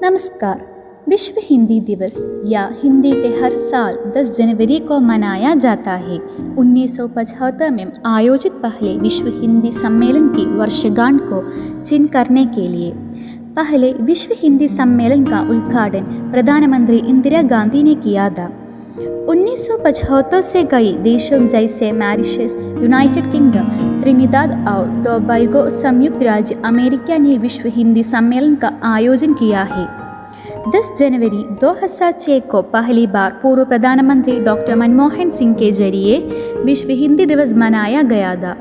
नमस्कार। विश्व हिंदी दिवस या हिंदी डे हर साल 10 जनवरी को मनाया जाता है। 1975 में आयोजित पहले विश्व हिंदी सम्मेलन की वर्षगांठ को चिन्ह करने के लिए पहले विश्व हिंदी सम्मेलन का उद्घाटन प्रधानमंत्री इंदिरा गांधी ने किया था। 1975 से कई देशों जैसे मॉरिशस, यूनाइटेड किंगडम, त्रिनिदाद और टोबैगो, संयुक्त राज्य अमेरिका ने विश्व हिंदी सम्मेलन का आयोजन किया है। 10 जनवरी 2006 को पहली बार पूर्व प्रधानमंत्री डॉक्टर मनमोहन सिंह के जरिए विश्व हिंदी दिवस मनाया गया था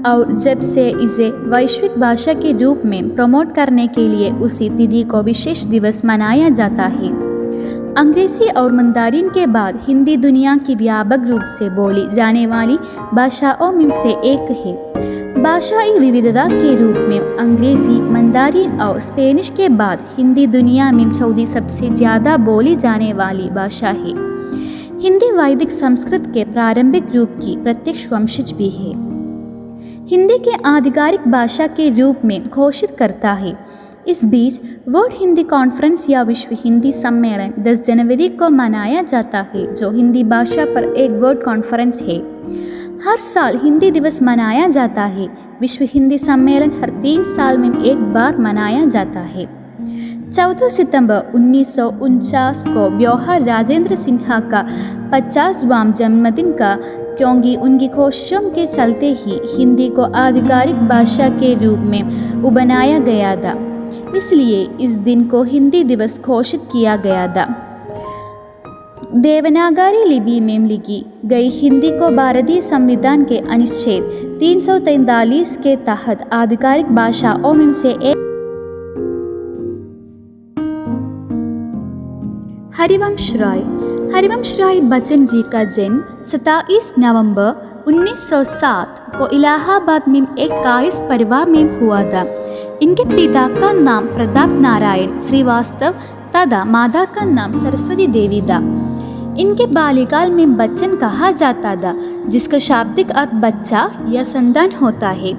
और जब से इसे वैश्विक भाषा के रूप में प्रमोट करने के लिए उसी तिथि को विशेष दिवस मनाया जाता है। अंग्रेजी और मंदारिन के बाद हिंदी दुनिया की व्यापक रूप से बोली जाने वाली भाषाओं में से एक है। भाषाई विविधता के रूप में अंग्रेजी, मंदारिन और स्पेनिश के बाद हिंदी दुनिया में चौथी सबसे ज़्यादा बोली जाने वाली भाषा है। हिंदी वैदिक संस्कृत के प्रारंभिक रूप की प्रत्यक्ष वंशज भी है। हिंदी के आधिकारिक भाषा के रूप में घोषित करता है। इस बीच वर्ल्ड हिंदी कॉन्फ्रेंस या विश्व हिंदी सम्मेलन 10 जनवरी को मनाया जाता है, जो हिंदी भाषा पर एक वर्ल्ड कॉन्फ्रेंस है। हर साल हिंदी दिवस मनाया जाता है। विश्व हिंदी सम्मेलन हर 3 साल में एक बार मनाया जाता है। 14 सितंबर 1949 को ब्योहर राजेंद्र सिन्हा का 50वां जन्मदिन का, क्योंकि उनकी कोशिशों के चलते ही हिंदी को आधिकारिक भाषा के रूप में बनाया गया था, इसलिए इस दिन को हिंदी दिवस घोषित किया गया था। देवनागरी लिपि में लिखी गई हिंदी को भारतीय संविधान के अनुच्छेद 343 के तहत आधिकारिक भाषाओं में से एक। हरिवंश राय बच्चन जी का जन्म 27 नवंबर 1907 को इलाहाबाद में एक कायस्थ परिवार में हुआ था। इनके पिता का नाम प्रताप नारायण श्रीवास्तव तथा माता का नाम सरस्वती देवी था। इनके बाल्यकाल में बच्चन कहा जाता था, जिसका शाब्दिक अर्थ बच्चा या संतान होता है।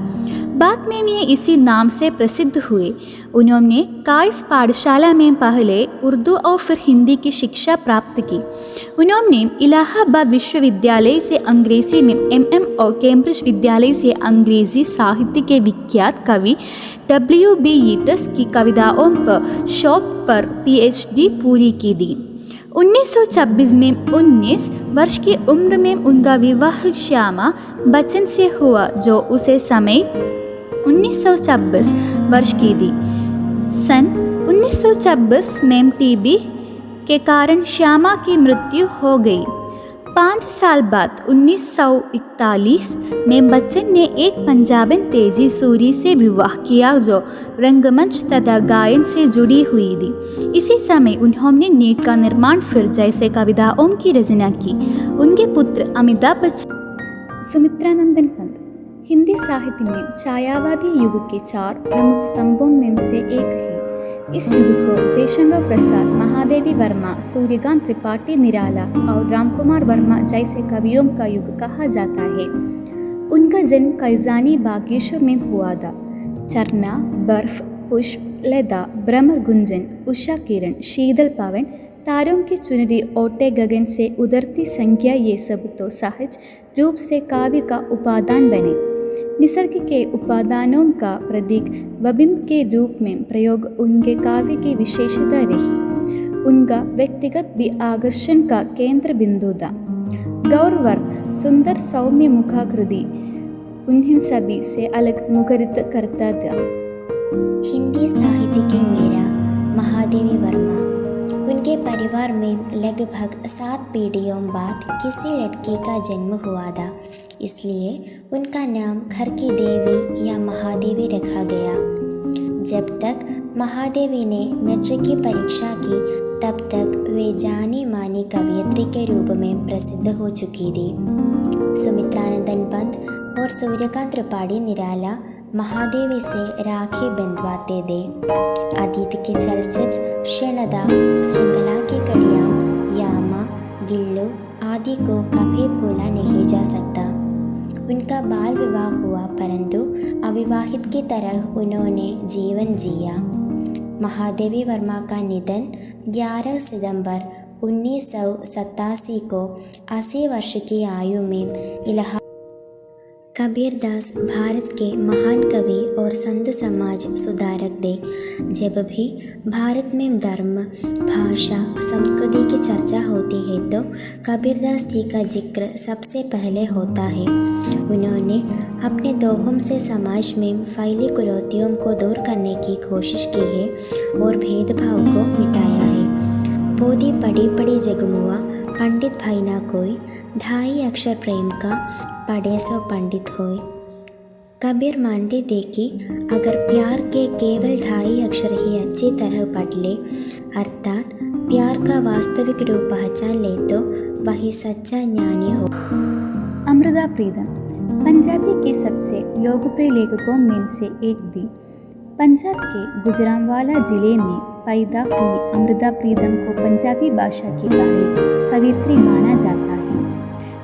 बाद में ये इसी नाम से प्रसिद्ध हुए। उन्होंने कायस्थ पाठशाला में पहले उर्दू और फिर हिंदी की शिक्षा प्राप्त की। उन्होंने इलाहाबाद विश्वविद्यालय से अंग्रेजी में MM और कैम्ब्रिज विद्यालय से अंग्रेजी साहित्य के विख्यात कवि WB येट्स की कविताओं पर शौक पर PhD पूरी की थी। 1926 में 19 वर्ष की उम्र में उनका विवाह श्यामा बच्चन से हुआ, जो उसे समय 1926 वर्ष की थी। सन 1926 में TB के कारण श्यामा की मृत्यु हो गई। 5 साल बाद 1941 में बच्चन ने एक पंजाबन तेजी सूरी से विवाह किया, जो रंगमंच तथा गायन से जुड़ी हुई थी। इसी समय उन्होंने नीट का निर्माण फिर जैसे कविताओं की रचना की। उनके पुत्र अमिताभ बच्चन। सुमित्रानंदन पंत हिंदी साहित्य में छायावादी युग के 4 प्रमुख स्तंभों में से एक है। इस युग को जयशंकर प्रसाद, महादेवी वर्मा, सूर्यकांत त्रिपाठी निराला और रामकुमार वर्मा जैसे कवियों का युग कहा जाता है। उनका जन्म कैजानी बागेश्वर में हुआ था। चरना, बर्फ, पुष्प, लता, भ्रमर गुंजन, उषा किरण, शीतल पवन, तारों की चुनरी, ओटे गगन से उतरती संज्ञा, ये सब तो सहज रूप से काव्य का उपादान बने। निसर्ग के उपादानों का प्रतीक वबिम्ब के रूप में प्रयोग उनके काव्य की विशेषता रही। उनका व्यक्तिगत भी आकर्षण का केंद्र बिंदु था। गौरवर सुंदर सौम्य मुखाकृति उन्हें सभी से अलग मुखरित करता था। हिंदी साहित्य की मीरा महादेवी वर्मा। उनके परिवार में लगभग 7 पीढ़ियों बाद किसी लड़की का जन्म हुआ था, इसलिए उनका नाम घर की देवी या महादेवी रखा गया। जब तक महादेवी ने मैट्रिक की परीक्षा की, तब तक वे जानी मानी कवयित्री के रूप में प्रसिद्ध हो चुकी थी। सुमित्रानंदन पंत और सूर्यकांत त्रिपाठी निराला महादेवी से राखी बंधवाते थे। अतीत के चलचित्र शलदा, श्रृंखला की कड़ियाँ, यामा, गिल्लू आदि को कभी भूला नहीं जा सकता। उनका बाल विवाह हुआ, परंतु अविवाहित की तरह उन्होंने जीवन जिया। महादेवी वर्मा का निधन 11 सितंबर 1987 को 80 वर्ष की आयु में इलाहाबाद। कबीरदास भारत के महान कवि और संत समाज सुधारक थे। जब भी भारत में धर्म, भाषा, संस्कृति की चर्चा होती है तो कबीरदास जी का जिक्र सबसे पहले होता है। उन्होंने अपने दोहों से समाज में फैली कुरीतियों को दूर करने की कोशिश की है और भेदभाव को मिटाया है। पोधी पड़ी पड़ी जगमुआ पंडित भाई ना कोई, 2.5 अक्षर प्रेम का पढ़े सो पंडित होए। कबीर मानते थे कि अगर प्यार के केवल 2.5 अक्षर ही अच्छी तरह पढ़ ले, अर्थात प्यार का वास्तविक रूप पहचान ले, तो वही सच्चा ज्ञानी हो। अमृता प्रीतम पंजाबी के सबसे लोकप्रिय लेखकों में से एक थी। पंजाब के गुजरांवाला जिले में पैदा हुई अमृता प्रीतम को पंजाबी भाषा की पहली कवियत्री माना जाता है।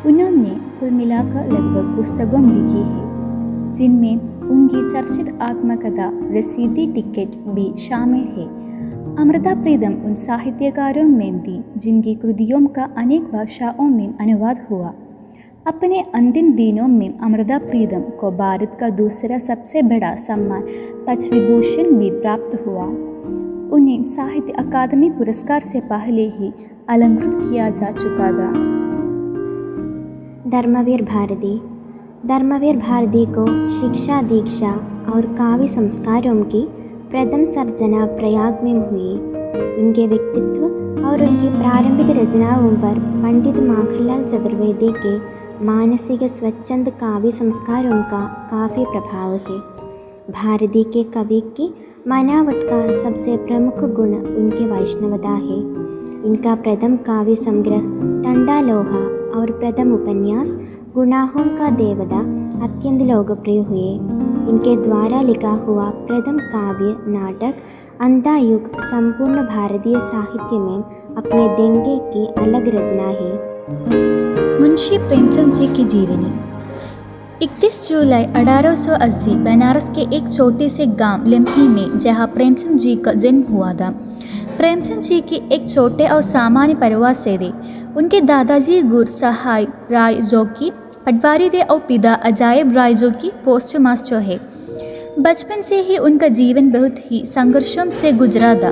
उन्होंने कुल मिलाकर लगभग पुस्तकों लिखी है, जिनमें उनकी चर्चित आत्मकथा रसीदी टिकट भी शामिल है। अमृता प्रीतम उन साहित्यकारों में थी जिनकी कृतियों का अनेक भाषाओं में अनुवाद हुआ। अपने अंतिम दिनों में अमृता प्रीतम को भारत का दूसरा सबसे बड़ा सम्मान पद्मविभूषण भी प्राप्त हुआ। उन्हें साहित्य अकादमी पुरस्कार से पहले ही अलंकृत किया जा चुका था। धर्मवीर भारती को शिक्षा, दीक्षा और काव्य संस्कारों की प्रथम सर्जना प्रयाग में हुई। उनके व्यक्तित्व और उनकी प्रारंभिक रचनाओं पर पंडित माखनलाल चतुर्वेदी के मानसिक स्वच्छंद काव्य संस्कारों का काफ़ी प्रभाव है। भारती के कवि की बनावट का सबसे प्रमुख गुण उनकी वैष्णवता है। इनका प्रथम काव्य संग्रह टंडा लोहा और प्रथम उपन्यास गुनाहों का देवता अत्यंत लोकप्रिय हुए। इनके द्वारा लिखा हुआ प्रथम काव्य नाटक अंधा युग संपूर्ण भारतीय साहित्य में अपने देंगे की अलग रचना है। मुंशी प्रेमचंद जी की जीवनी। 31 जुलाई 1880 बनारस के एक छोटे से गांव लिम्ही में जहां प्रेमचंद जी का जन्म हुआ था। प्रेमचंद जी की एक छोटे और सामान्य परिवार से थे। उनके दादाजी गुर सहाय राय जो कि पटवारी थे और पिता अजायब राय जो कि पोस्ट मास्टर है। बचपन से ही उनका जीवन बहुत ही संघर्षों से गुजरा था।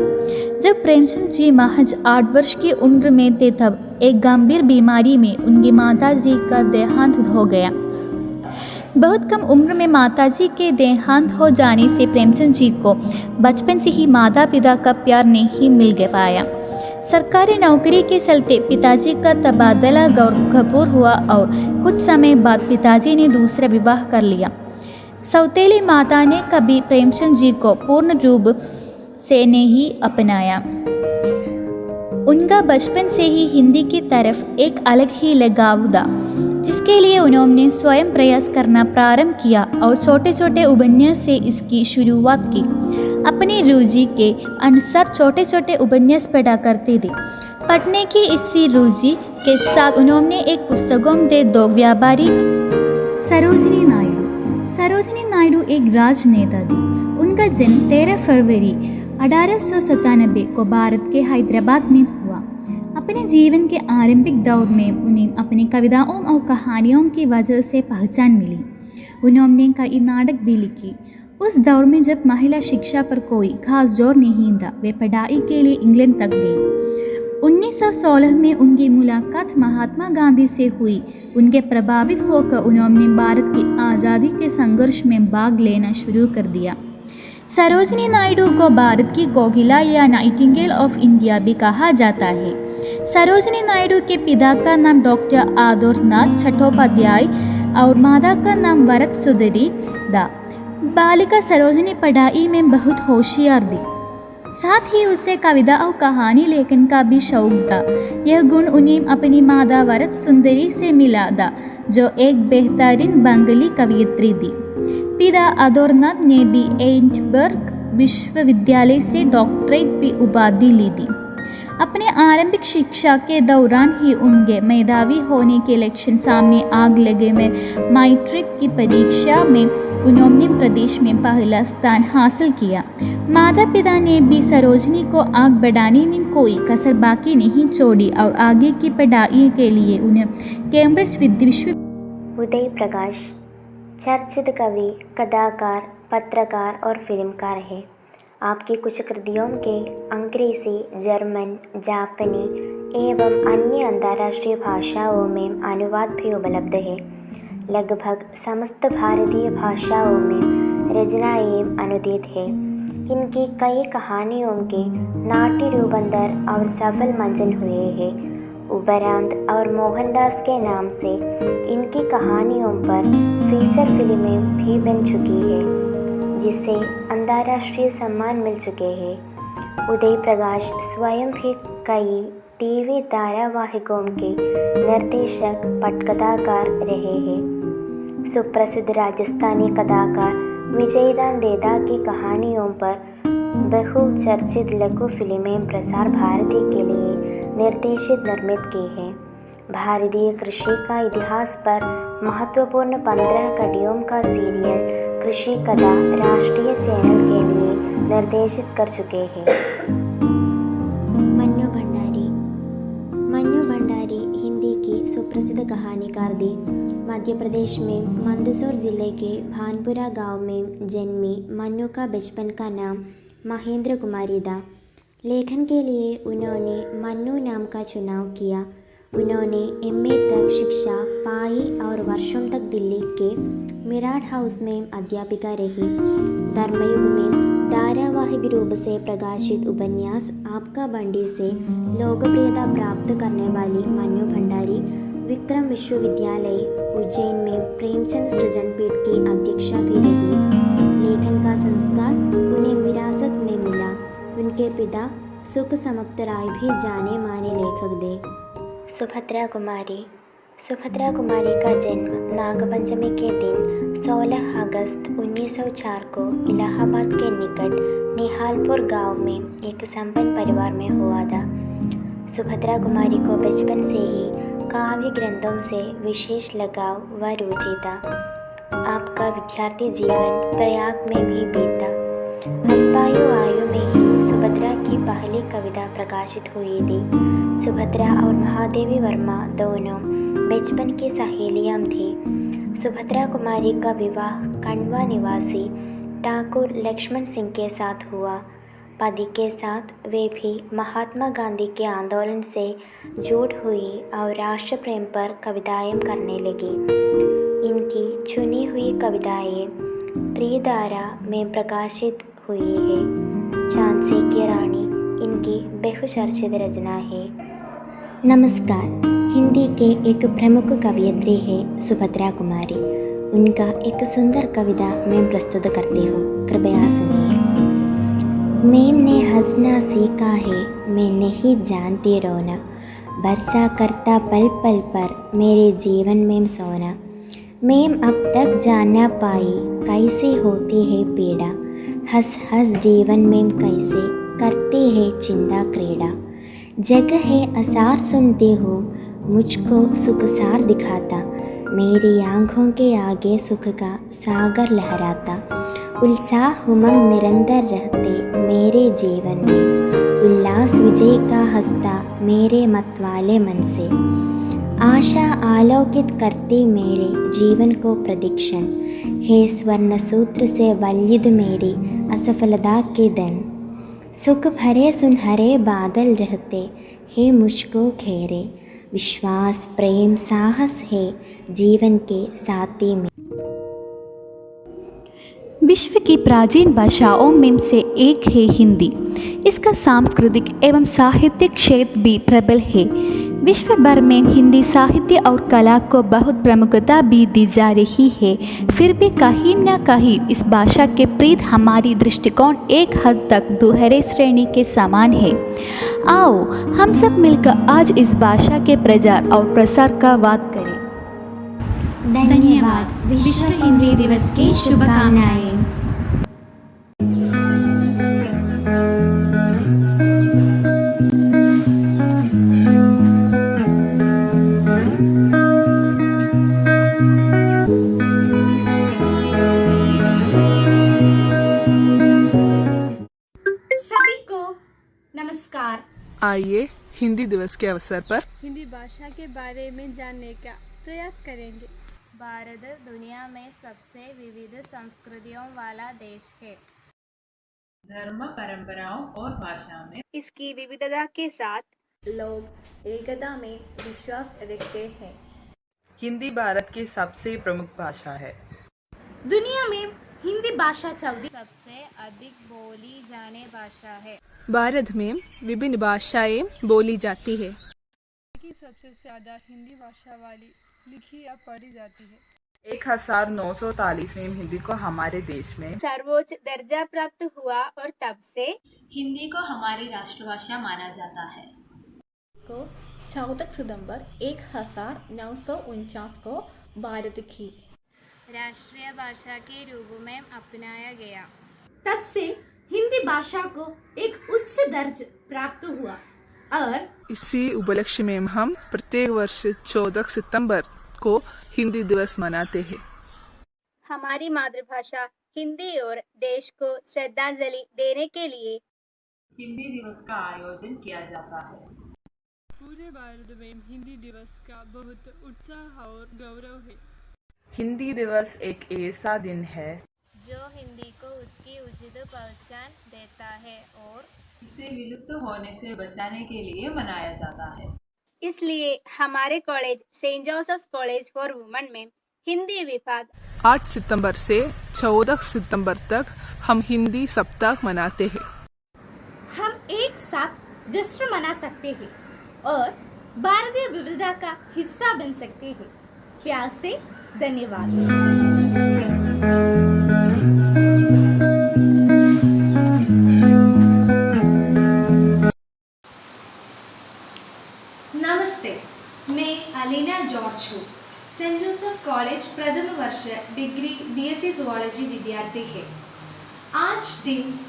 जब प्रेमचंद जी महज 8 वर्ष की उम्र में थे तब एक गंभीर बीमारी में उनकी माताजी का देहांत हो गया। बहुत कम उम्र में माताजी के देहांत हो जाने से प्रेमचंद जी को बचपन से ही माता पिता का प्यार नहीं मिल पाया। सरकारी नौकरी के चलते पिताजी का तबादला गौरखपुर हुआ और कुछ समय बाद पिताजी ने दूसरा विवाह कर लिया। सौतेली माता ने कभी प्रेमचंद जी को पूर्ण रूप से नहीं अपनाया। उनका बचपन से ही हिंदी की तरफ एक अलग ही लगाव था, जिसके लिए उन्होंने स्वयं प्रयास करना प्रारंभ किया और छोटे छोटे उपन्यास से इसकी शुरुआत की। अपनी रुचि के अनुसार छोटे छोटे उपन्यास पढ़ा करते थे। पढ़ने की इसी रुचि के साथ उन्होंने एक पुस्तकों दे दो व्यापारी। सरोजिनी नायडू एक राजनेता थी। उनका जन्म 13 फरवरी 1897 को भारत के हैदराबाद में हुआ। अपने जीवन के आरंभिक दौर में उन्हें अपनी कविताओं और कहानियों की वजह से पहचान मिली। उन्होंने कई नाटक भी लिखी। उस दौर में जब महिला शिक्षा पर कोई खास जोर नहीं था, वे पढ़ाई के लिए इंग्लैंड तक गई। 1916 में उनकी मुलाकात महात्मा गांधी से हुई। उनके प्रभावित होकर उन्होंने भारत की आज़ादी के संघर्ष में भाग लेना शुरू कर दिया। सरोजिनी नायडू को भारत की कोकिला या नाइटिंगेल ऑफ इंडिया भी कहा जाता है। सरोजिनी नायडू के पिता का नाम डॉक्टर आदरनाथ चट्टोपाध्याय और माता का नाम वरद सुंदरी था। बालिका सरोजिनी पढ़ाई में बहुत होशियार थी। साथ ही उसे कविता और कहानी लेखन का भी शौक था। यह गुण उन्हें अपनी माता वरद सुंदरी से मिला था, जो एक बेहतरीन बंगाली कवयित्री थी। पिता आदरनाथ ने भी एडिनबर्ग विश्वविद्यालय से डॉक्टरेट की उपाधि ली थी। अपने आरंभिक शिक्षा के दौरान ही उनके मेधावी होने के लक्षण सामने आग लगे में मैट्रिक की परीक्षा में उन्होंने प्रदेश में पहला स्थान हासिल किया। माता पिता ने भी सरोजनी को आगे बढ़ाने में कोई कसर बाकी नहीं छोड़ी और आगे की पढ़ाई के लिए उन्हें कैम्ब्रिज विश्वविद्यालय उदय प्रकाश चर्चित कवि, कथाकार, पत्रकार और फिल्मकार है। आपकी कुछ कृतियों के अंग्रेजी, जर्मन, जापानी एवं अन्य अंतर्राष्ट्रीय भाषाओं में अनुवाद भी उपलब्ध है। लगभग समस्त भारतीय भाषाओं में रचनाएं अनुदित है। इनकी कई कहानियों के नाट्य रूपांतर और सफल मंचन हुए हैं। उपरांत और मोहनदास के नाम से इनकी कहानियों पर फीचर फिल्में भी बन चुकी है, जिसे अंतर्राष्ट्रीय सम्मान मिल चुके हैं। उदय प्रकाश स्वयं भी कई टीवी धारावाहिकों के निर्देशक, पटकथाकार रहे हैं। सुप्रसिद्ध राजस्थानी कथाकार विजयदान देदा की कहानियों पर बहुचर्चित लघु फिल्में प्रसार भारती के लिए निर्देशित निर्मित की हैं। भारतीय कृषि का इतिहास पर महत्वपूर्ण 15 कड़ियों का सीरियल कृषि कथा राष्ट्रीय चैनल के लिए निर्देशित कर चुके हैं। मन्नू भंडारी। मन्नू भंडारी हिंदी की सुप्रसिद्ध कहानीकार थी। मध्य प्रदेश में मंदसौर जिले के भानपुरा गांव में जन्मी मन्नू का बचपन का नाम महेंद्र कुमारी था। लेखन के लिए उन्होंने मन्नू नाम का चुनाव किया। उन्होंने एमए तक शिक्षा पाई और वर्षों तक दिल्ली के मिराट हाउस में अध्यापिका रही। धर्मयुग में धारावाहिक रूप से प्रकाशित उपन्यास आपका बंडी से लोकप्रियता प्राप्त करने वाली मन्नू भंडारी विक्रम विश्वविद्यालय उज्जैन में प्रेमचंद सृजनपीठ की अध्यक्षा भी रही। लेखन का संस्कार उन्हें विरासत में मिला। उनके पिता सुख समक्त राय भी जाने माने लेखक थे। सुभद्रा कुमारी। सुभद्रा कुमारी का जन्म नागपंचमी के दिन 16 अगस्त 1904 को इलाहाबाद के निकट निहालपुर गांव में एक संपन्न परिवार में हुआ था। सुभद्रा कुमारी को बचपन से ही काव्य ग्रंथों से विशेष लगाव व रुचि था। आपका विद्यार्थी जीवन प्रयाग में भी बीता। अल्पायु आयु में ही सुभद्रा की पहली कविता प्रकाशित हुई थी। सुभद्रा और महादेवी वर्मा दोनों बचपन की सहेलियां थीं। सुभद्रा कुमारी का विवाह खंडवा निवासी ठाकुर लक्ष्मण सिंह के साथ हुआ। पति के साथ वे भी महात्मा गांधी के आंदोलन से जुड़ हुई और राष्ट्र प्रेम पर कविताएं करने लगी। इनकी चुनी हुई कविताएं त्रिधारा में प्रकाशित हुई है। झांसी की रानी इनकी बहुचर्चित रचना है। नमस्कार। हिंदी के एक प्रमुख कवयित्री है सुभद्रा कुमारी। उनका एक सुंदर कविता मैं प्रस्तुत करती हूँ, कृपया सुनिए। मैंने हंसना सीखा है, मैं नहीं जानती रोना, बरसा करता पल पल पर मेरे जीवन में सोना। मैं अब तक जान ना पाई कैसे होती है पीड़ा, हंस हंस जीवन में कैसे करती है चिंता क्रीड़ा। जग है असार सुनती हूँ, मुझको सुख सार दिखाता, मेरी आँखों के आगे सुख का सागर लहराता। उल्लास उमंग निरंतर रहते मेरे जीवन में, उल्लास विजय का हंसता मेरे मतवाले मन से। आशा आलोकित करती मेरे जीवन को प्रदीक्षण, हे स्वर्ण सूत्र से वल्लिद मेरी असफलता के दिन। सुख भरे सुनहरे बादल रहते हे मुझको घेरे, विश्वास प्रेम साहस है जीवन के साथी में। विश्व की प्राचीन भाषाओं में से एक है हिंदी। इसका सांस्कृतिक एवं साहित्यिक क्षेत्र भी प्रबल है। विश्व भर में हिंदी साहित्य और कला को बहुत प्रमुखता भी दी जा रही है। फिर भी कहीं न कहीं इस भाषा के प्रति हमारी दृष्टिकोण एक हद तक दोहरे श्रेणी के समान है। आओ हम सब मिलकर आज इस भाषा के प्रचार और प्रसार का बात करें। धन्यवाद। विश्व हिंदी दिवस की शुभकामनाएं। नमस्कार। आइए हिंदी दिवस के अवसर पर हिंदी भाषा के बारे में जानने का प्रयास करेंगे। भारत दुनिया में सबसे विविध संस्कृतियों वाला देश है। धर्म, परंपराओं और भाषा में इसकी विविधता के साथ लोग एकता में विश्वास रखते हैं। हिंदी भारत की सबसे प्रमुख भाषा है। दुनिया में हिंदी भाषा सबसे अधिक बोली जाने भाषा है। भारत में विभिन्न भाषाएं बोली जाती है। की सबसे ज्यादा हिंदी भाषा वाली लिखी या पढ़ी जाती है। 1943 में हिंदी को हमारे देश में सर्वोच्च दर्जा प्राप्त हुआ और तब से हिंदी को हमारी राष्ट्रभाषा माना जाता है। को 14 सितंबर 1949 को भारत की राष्ट्रीय भाषा के रूप में अपनाया गया। तब से हिंदी भाषा को एक उच्च दर्जा प्राप्त हुआ और इसी उपलक्ष्य में हम प्रत्येक वर्ष 14 सितंबर को हिंदी दिवस मनाते हैं। हमारी मातृभाषा हिंदी और देश को श्रद्धांजलि देने के लिए हिंदी दिवस का आयोजन किया जाता है। पूरे भारत में हिंदी दिवस का बहुत उत्साह और गौरव है। हिंदी दिवस एक ऐसा दिन है जो हिंदी को उसकी उचित पहचान देता है और इसे विलुप्त होने से बचाने के लिए मनाया जाता है। इसलिए हमारे college saint Joseph college for women में हिंदी विभाग 8 सितंबर से 14 सितंबर तक हम हिंदी सप्ताह मनाते हैं। हम एक साथ जश्न मना सकते हैं और भारतीय विविधता का हिस्सा बन सकते हैं। प्यार से धन्यवाद। नमस्ते, मैं अलीना जॉर्ज हूँ। सेंट जोसेफ कॉलेज प्रथम वर्ष डिग्री बीएससी ज़ूलॉजी विद्यार्थी है। आज दिन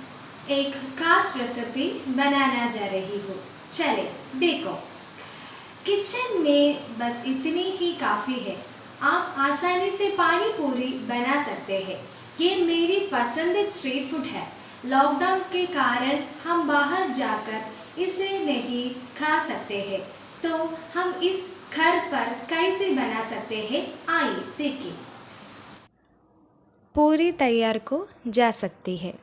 एक खास रेसिपी बनाना जा रही हूँ। चले देखो। किचन में बस इतनी ही काफ़ी है। आप आसानी से पानी पूरी बना सकते हैं। ये मेरी पसंदीदा स्ट्रीट फूड है। लॉकडाउन के कारण हम बाहर जाकर इसे नहीं खा सकते हैं, तो हम इस घर पर कैसे बना सकते हैं, आइए देखिए। पूरी तैयार को जा सकती है।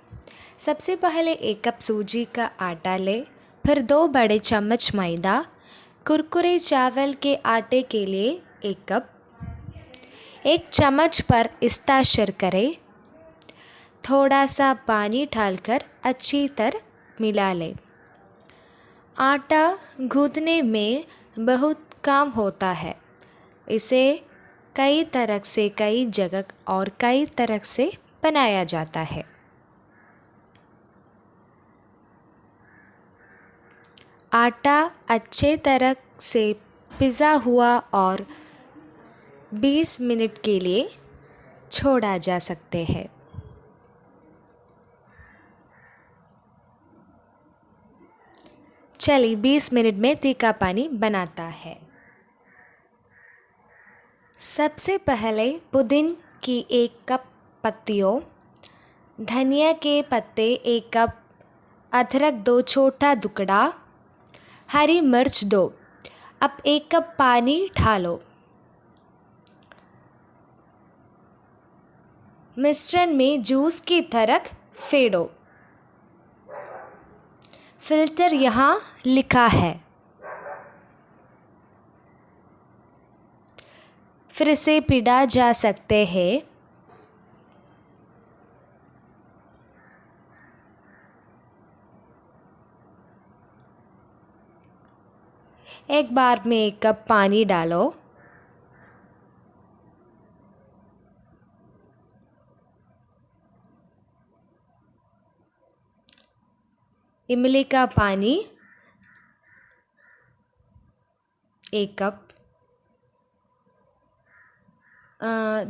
सबसे पहले 1 कप सूजी का आटा ले, फिर 2 बड़े चम्मच मैदा, कुरकुरे चावल के आटे के लिए 1 कप, 1 चम्मच पर इस्ताशर करें। थोड़ा सा पानी डालकर अच्छी तरह मिला लें। आटा गूंथने में बहुत काम होता है। इसे कई तरह से कई जगह और कई तरह से बनाया जाता है। आटा अच्छे तरह से पिसा हुआ और 20 मिनट के लिए छोड़ा जा सकते हैं। चलिए 20 मिनट में तीखा पानी बनाता है। सबसे पहले पुदीन की 1 कप पत्तियों, धनिया के पत्ते 1 कप, अदरक 2 छोटा टुकड़ा, हरी मिर्च 2। अब 1 कप पानी डालो। मिश्रण में जूस की तरह फेंटो। फिल्टर यहाँ लिखा है। फिर इसे पीड़ा जा सकते हैं। एक बार में 1 कप पानी डालो। इमली का पानी 1 कप,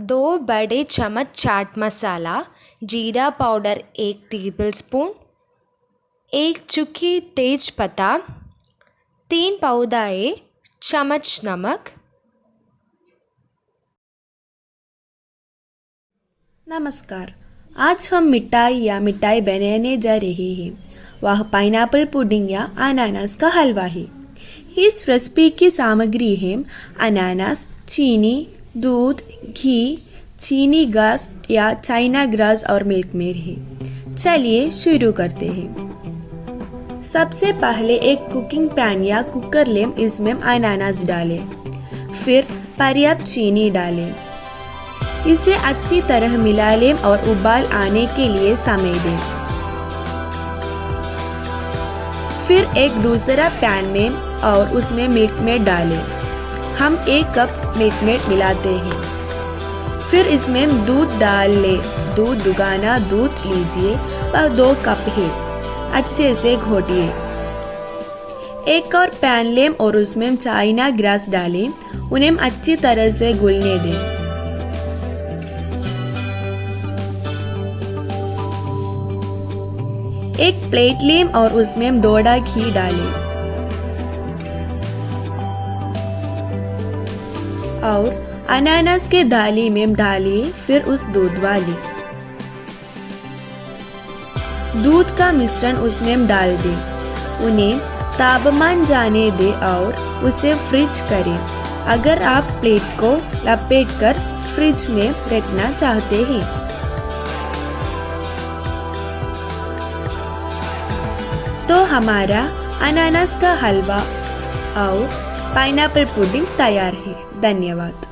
2 बड़े चम्मच चाट मसाला, जीरा पाउडर 1 टेबलस्पून, 1 चुटकी तेज पत्ता, 3 पौधाए चम्मच नमक। नमस्कार, आज हम मिठाई बनाने जा रहे हैं। वह पाइनएप्पल पुडिंग या अनानास का हलवा है। इस रेसिपी की सामग्री है अनानास, चीनी, दूध, घी, चीनी ग्रास या चाइना ग्रास और मिल्क मेड है। चलिए शुरू करते हैं। सबसे पहले एक कुकिंग पैन या कुकर लें, इसमें अनानास डालें, फिर पर्याप्त चीनी डालें, इसे अच्छी तरह मिला लें और उबाल आने के लिए समय दें। फिर एक दूसरा पैन में और उसमें मिल्क मेड डालें। हम 1 कप मिल्क मेड मिलाते हैं। फिर इसमें दूध डाल लें। दूध दुगाना दूध लीजिए, वह 2 कप है। अच्छे से घोटिए। एक और पैन लें और उसमें चाइना ग्रास डालें, उन्हें अच्छी तरह से घुलने दें। एक प्लेट लें और उसमें थोड़ा घी डालें और अनानास के दाली में डालिए, फिर उस दूध वाली दूध का मिश्रण उसमें डाल दें। उन्हें तापमान जाने दें और उसे फ्रीज करें। अगर आप प्लेट को लपेटकर फ्रिज में रखना चाहते हैं तो हमारा अनानास का हलवा और पाइनएप्पल पुडिंग तैयार है। धन्यवाद।